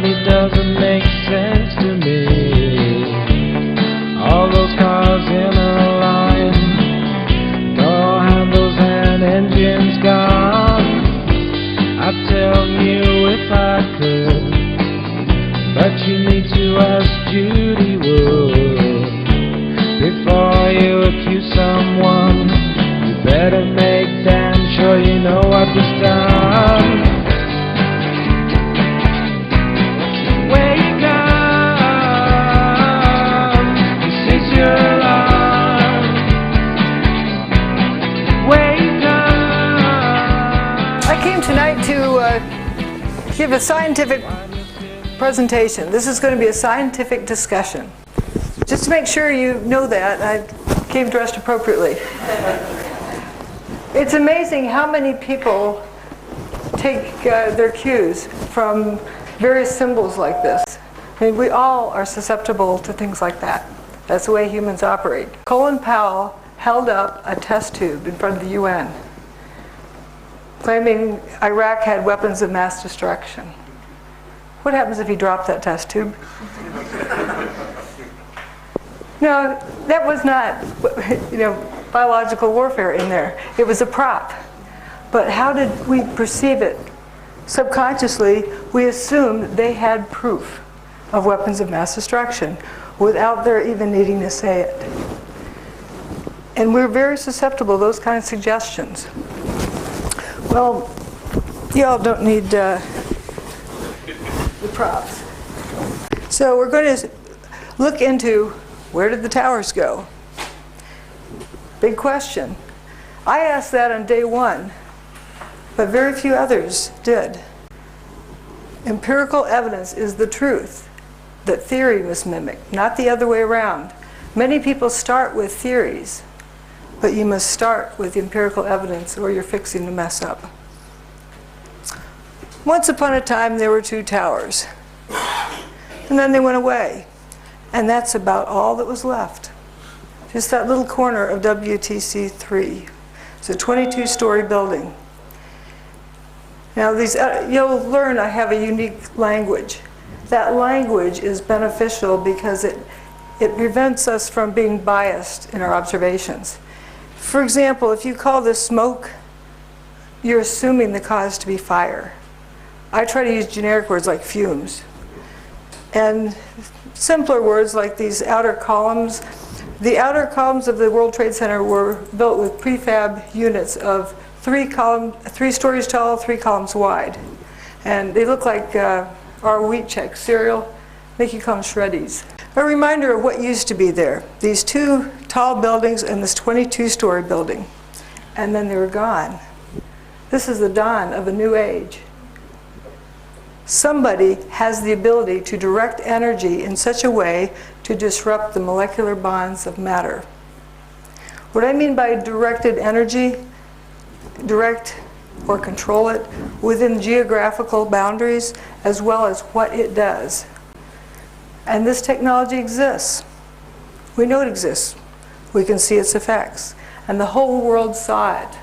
but it doesn't make sense to me. All those cars in a line, door handles and engines gone. I'd tell you if I could, but you need to ask Judy Wood. Before you accuse someone, you better make damn sure you know what was done. Where you gone? This is your alarm. Where you gone? I came tonight to give a scientific presentation. This is going to be a scientific discussion. Just to make sure you know that, I came dressed appropriately. It's amazing how many people take their cues from various symbols like this. I mean, we all are susceptible to things like that. That's the way humans operate. Colin Powell held up a test tube in front of the UN, claiming Iraq had weapons of mass destruction. What happens if he dropped that test tube? No, that was not, biological warfare in there. It was a prop. But how did we perceive it? Subconsciously, we assumed they had proof of weapons of mass destruction without their even needing to say it. And we're very susceptible to those kind of suggestions. Well, y'all don't need the props. So we're going to look into, where did the towers go? Big question. I asked that on day one, but very few others did. Empirical evidence is the truth that theory must mimic, not the other way around. Many people start with theories, but you must start with empirical evidence or you're fixing to mess up. Once upon a time, there were two towers, and then they went away, and that's about all that was left. Just that little corner of WTC-3. It's a 22-story building. Now, you'll learn I have a unique language. That language is beneficial because it prevents us from being biased in our observations. For example, if you call this smoke, you're assuming the cause to be fire. I try to use generic words like fumes. And simpler words like these outer columns. The outer columns of the World Trade Center were built with prefab units of 3 stories tall, 3 columns wide. And they look like our wheat check cereal. Make you call them shreddies. A reminder of what used to be there. These 2 tall buildings and this 22-story building. And then they were gone. This is the dawn of a new age. Somebody has the ability to direct energy in such a way to disrupt the molecular bonds of matter. What I mean by directed energy, direct or control it within geographical boundaries as well as what it does. And this technology exists. We know it exists. We can see its effects. And the whole world saw it,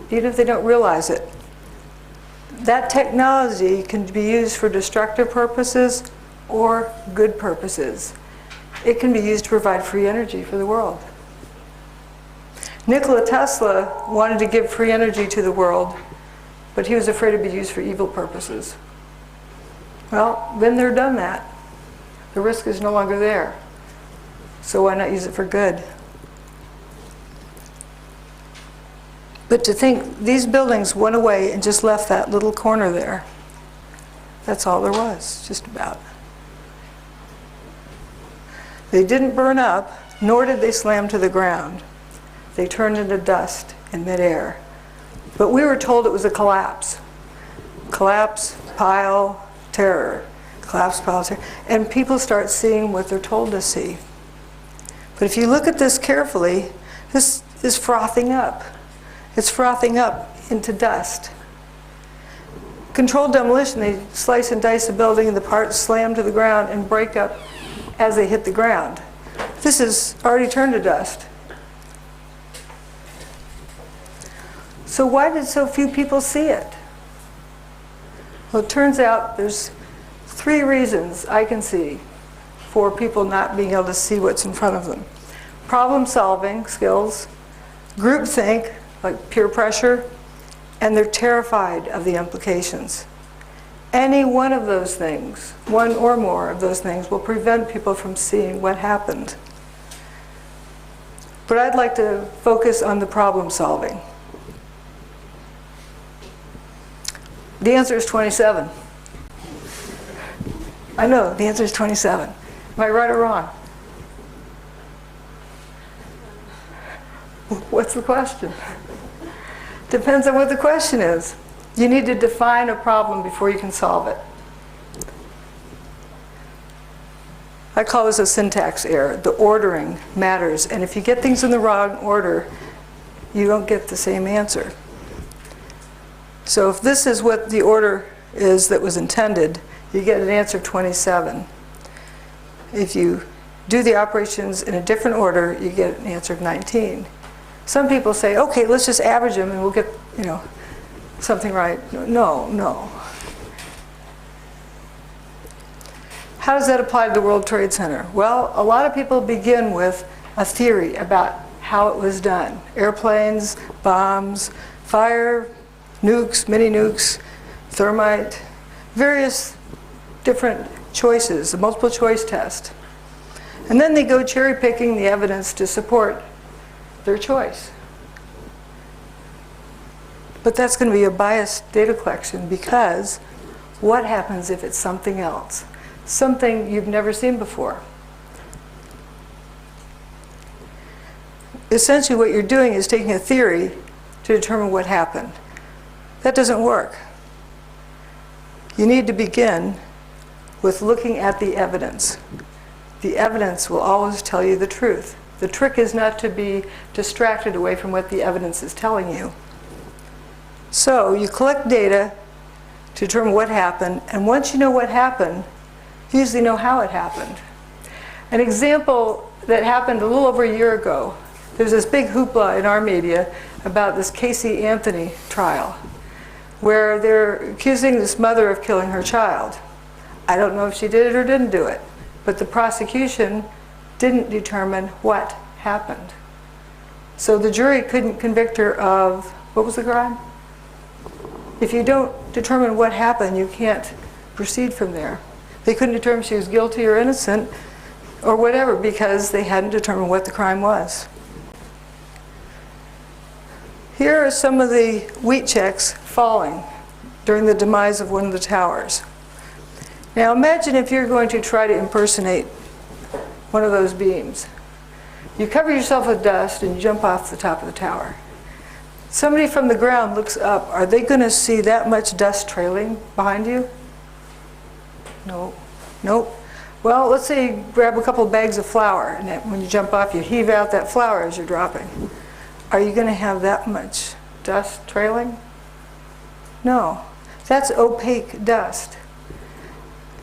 even if they don't realize it. That technology can be used for destructive purposes or good purposes. It can be used to provide free energy for the world. Nikola Tesla wanted to give free energy to the world, but he was afraid it would be used for evil purposes. Well, been there, done that. The risk is no longer there. So why not use it for good? But to think these buildings went away and just left that little corner there, that's all there was, just about. They didn't burn up, nor did they slam to the ground. They turned into dust in midair. But we were told it was a collapse. Collapse, pile, terror. Collapse, pile, terror. And people start seeing what they're told to see. But if you look at this carefully, this is frothing up. It's frothing up into dust. Controlled demolition, they slice and dice a building and the parts slam to the ground and break up as they hit the ground. This is already turned to dust. So why did so few people see it? Well, it turns out there's Three reasons I can see for people not being able to see what's in front of them. Problem-solving skills, groupthink, like peer pressure, and they're terrified of the implications. Any one of those things, one or more of those things, will prevent people from seeing what happened. But I'd like to focus on the problem-solving. The answer is 27. I know, the answer is 27. Am I right or wrong? What's the question? Depends on what the question is. You need to define a problem before you can solve it. I call this a syntax error. The ordering matters. And if you get things in the wrong order, you don't get the same answer. So if this is what the order is that was intended, you get an answer of 27. If you do the operations in a different order, you get an answer of 19. Some people say, okay, let's just average them and we'll get, something right. No. How does that apply to the World Trade Center? Well, a lot of people begin with a theory about how it was done. Airplanes, bombs, fire, nukes, mini nukes, thermite, various different choices, the multiple choice test. And then they go cherry picking the evidence to support their choice. But that's going to be a biased data collection, because what happens if it's something else? Something you've never seen before. Essentially what you're doing is taking a theory to determine what happened. That doesn't work. You need to begin with looking at the evidence. The evidence will always tell you the truth. The trick is not to be distracted away from what the evidence is telling you. So you collect data to determine what happened, and once you know what happened, you usually know how it happened. An example that happened a little over a year ago, there's this big hoopla in our media about this Casey Anthony trial, where they're accusing this mother of killing her child. I don't know if she did it or didn't do it, but the prosecution didn't determine what happened. So the jury couldn't convict her of, what was the crime? If you don't determine what happened, you can't proceed from there. They couldn't determine she was guilty or innocent or whatever, because they hadn't determined what the crime was. Here are some of the wheat checks falling during the demise of one of the towers. Now imagine if you're going to try to impersonate one of those beams. You cover yourself with dust and you jump off the top of the tower. Somebody from the ground looks up. Are they going to see that much dust trailing behind you? No. Nope. Well, let's say you grab a couple of bags of flour, and when you jump off, you heave out that flour as you're dropping. Are you going to have that much dust trailing? No. That's opaque dust.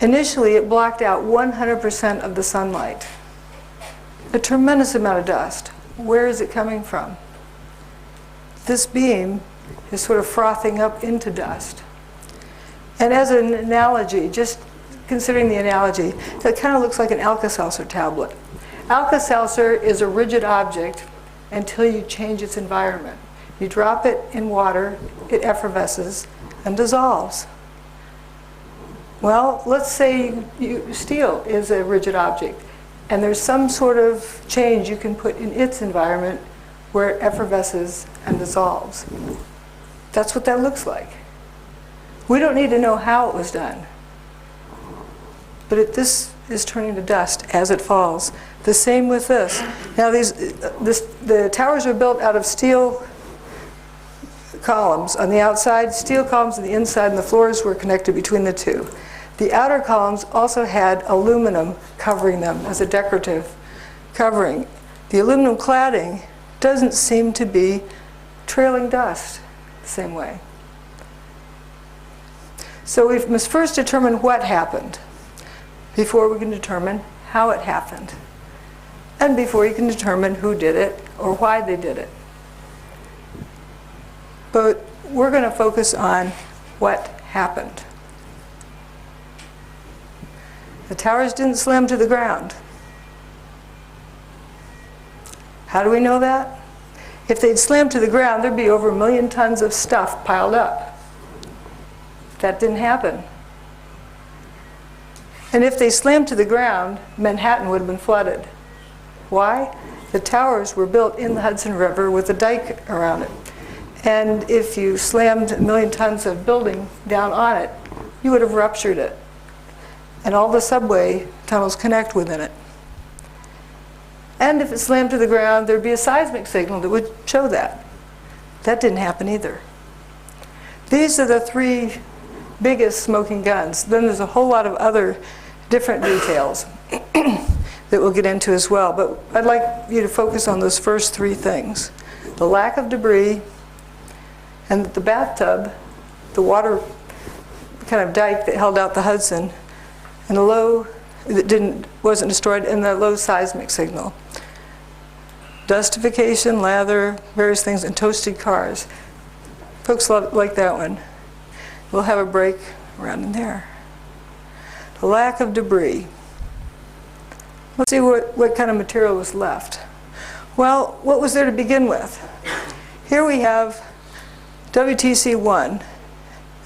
Initially, it blocked out 100% of the sunlight. A tremendous amount of dust. Where is it coming from? This beam is sort of frothing up into dust. And as an analogy, just considering the analogy, it kind of looks like an Alka-Seltzer tablet. Alka-Seltzer is a rigid object until you change its environment. You drop it in water, it effervesces and dissolves. Well, let's say steel is a rigid object, and there's some sort of change you can put in its environment where it effervesces and dissolves. That's what that looks like. We don't need to know how it was done. But this is turning to dust as it falls. The same with this. Now the towers are built out of steel columns on the outside, steel columns on the inside, and the floors were connected between the two. The outer columns also had aluminum covering them as a decorative covering. The aluminum cladding doesn't seem to be trailing dust the same way. So we must first determine what happened before we can determine how it happened, and before you can determine who did it or why they did it. But we're going to focus on what happened. The towers didn't slam to the ground. How do we know that? If they'd slammed to the ground, there'd be over 1 million tons of stuff piled up. That didn't happen. And if they slammed to the ground, Manhattan would have been flooded. Why? The towers were built in the Hudson River with a dike around it. And if you slammed 1 million tons of building down on it, you would have ruptured it. And all the subway tunnels connect within it. And if it slammed to the ground, there'd be a seismic signal that would show that. That didn't happen either. These are the 3 biggest smoking guns. Then there's a whole lot of other different details that we'll get into as well. But I'd like you to focus on those first 3 things. The lack of debris, and the bathtub, the water kind of dike that held out the Hudson, and the low that wasn't destroyed, and the low seismic signal. Dustification, lather, various things, and toasted cars. Folks like that one. We'll have a break around in there. The lack of debris. Let's see what kind of material was left. Well, what was there to begin with? Here we have WTC-1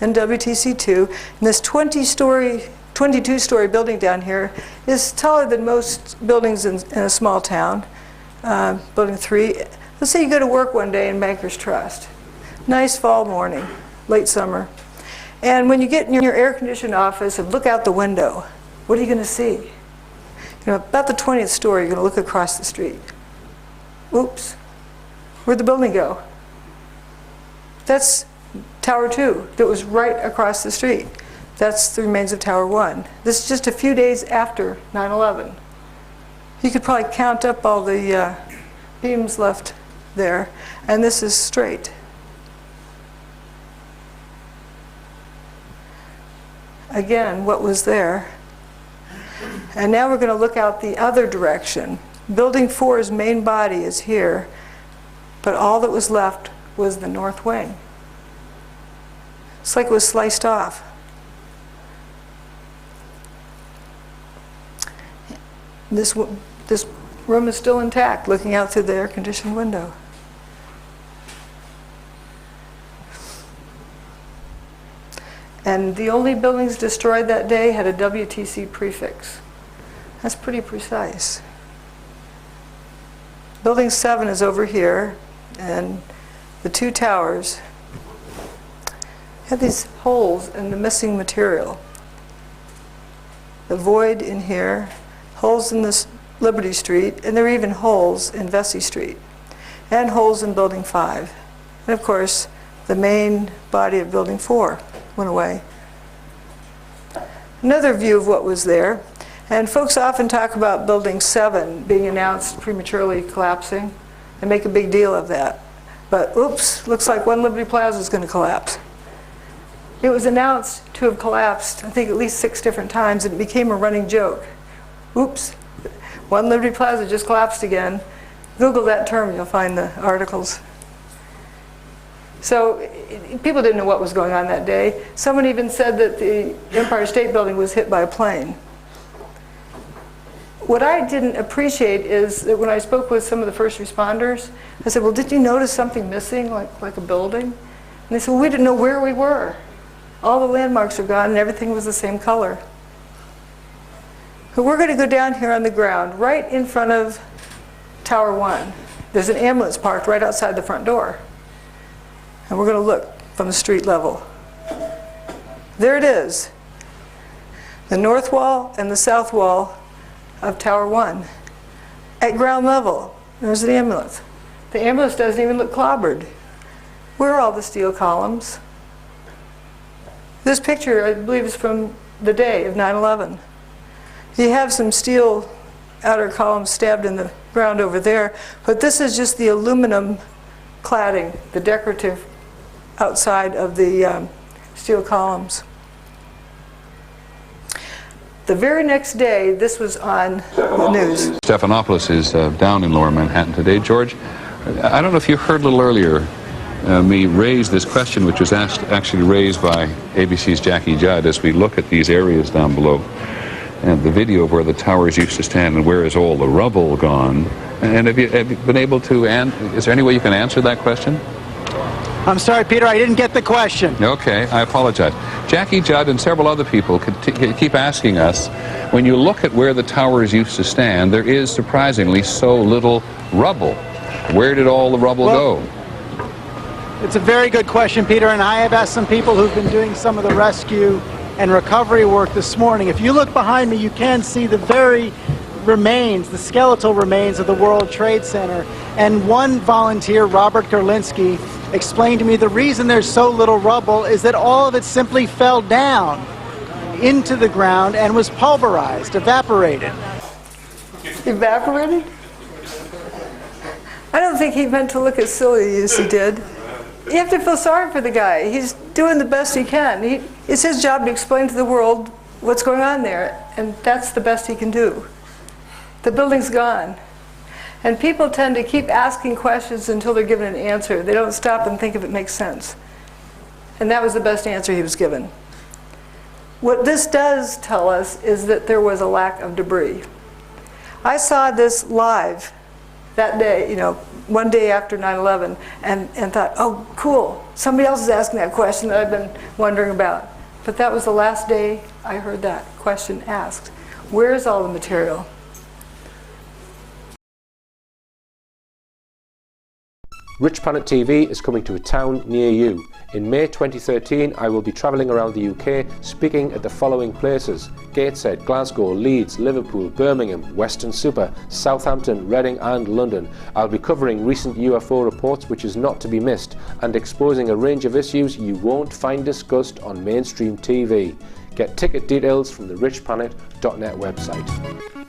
and WTC-2, and this 22-story building down here is taller than most buildings in a small town. Building 3. Let's say you go to work one day in Bankers Trust. Nice fall morning, late summer. And when you get in your air-conditioned office and look out the window, what are you going to see? You know, about the 20th story, you're going to look across the street. Oops, where'd the building go? That's Tower 2 that was right across the street. That's the remains of Tower 1. This is just a few days after 9/11. You could probably count up all the beams left there, and this is straight. Again, what was there? And now we're going to look out the other direction. Building 4's main body is here, but all that was left was the north wing. It's like it was sliced off. This room is still intact, looking out through the air-conditioned window. And the only buildings destroyed that day had a WTC prefix. That's pretty precise. Building 7 is over here, and the 2 towers have these holes in the missing material. The void in here, holes in this Liberty Street, and there are even holes in Vesey Street, and holes in Building 5. And of course, the main body of Building 4 went away. Another view of what was there, and folks often talk about Building 7 being announced prematurely collapsing and make a big deal of that. But oops, looks like One Liberty Plaza is going to collapse. It was announced to have collapsed, I think, at least 6 different times, and it became a running joke. Oops, One Liberty Plaza just collapsed again. Google that term, you'll find the articles. So people didn't know what was going on that day. Someone even said that the Empire State Building was hit by a plane. What I didn't appreciate is that when I spoke with some of the first responders, I said, well, did you notice something missing, like a building? And they said, well, we didn't know where we were. All the landmarks are gone and everything was the same color. But we're going to go down here on the ground, right in front of Tower 1. There's an ambulance parked right outside the front door. And we're going to look from the street level. There it is. The north wall and the south wall of Tower 1. At ground level, there's an ambulance. The ambulance doesn't even look clobbered. Where are all the steel columns? This picture, I believe, is from the day of 9/11. You have some steel outer columns stabbed in the ground over there, but this is just the aluminum cladding, the decorative outside of the steel columns. The very next day, this was on the news. Stephanopoulos is down in Lower Manhattan today. George, I don't know if you heard a little earlier me raise this question, which was actually raised by ABC's Jackie Judd as we look at these areas down below. and the video of where the towers used to stand and where is all the rubble gone. And have you been able to, is there any way you can answer that question? I'm sorry, Peter, I didn't get the question. Okay, I apologize. Jackie Judd and several other people keep asking us, when you look at where the towers used to stand, there is surprisingly so little rubble. Where did all the rubble go? It's a very good question, Peter, and I have asked some people who've been doing some of the rescue and recovery work this morning. If you look behind me, you can see the very remains, the skeletal remains of the World Trade Center. And one volunteer, Robert Gerlinski, explained to me the reason there's so little rubble is that all of it simply fell down into the ground and was pulverized, evaporated. Evaporated? I don't think he meant to look as silly as he did. You have to feel sorry for the guy. He's doing the best he can. It's his job to explain to the world what's going on there, and that's the best he can do. The building's gone. And people tend to keep asking questions until they're given an answer. They don't stop and think if it makes sense. And that was the best answer he was given. What this does tell us is that there was a lack of debris. I saw this live that day, you know, one day after 9/11, and thought, oh, cool, somebody else is asking that question that I've been wondering about. But that was the last day I heard that question asked. Where's all the material? Richplanet TV is coming to a town near you. In May 2013, I will be travelling around the UK speaking at the following places: Gateshead, Glasgow, Leeds, Liverpool, Birmingham, Weston-super, Southampton, Reading and London. I'll be covering recent UFO reports, which is not to be missed, and exposing a range of issues you won't find discussed on mainstream TV. Get ticket details from the richplanet.net website.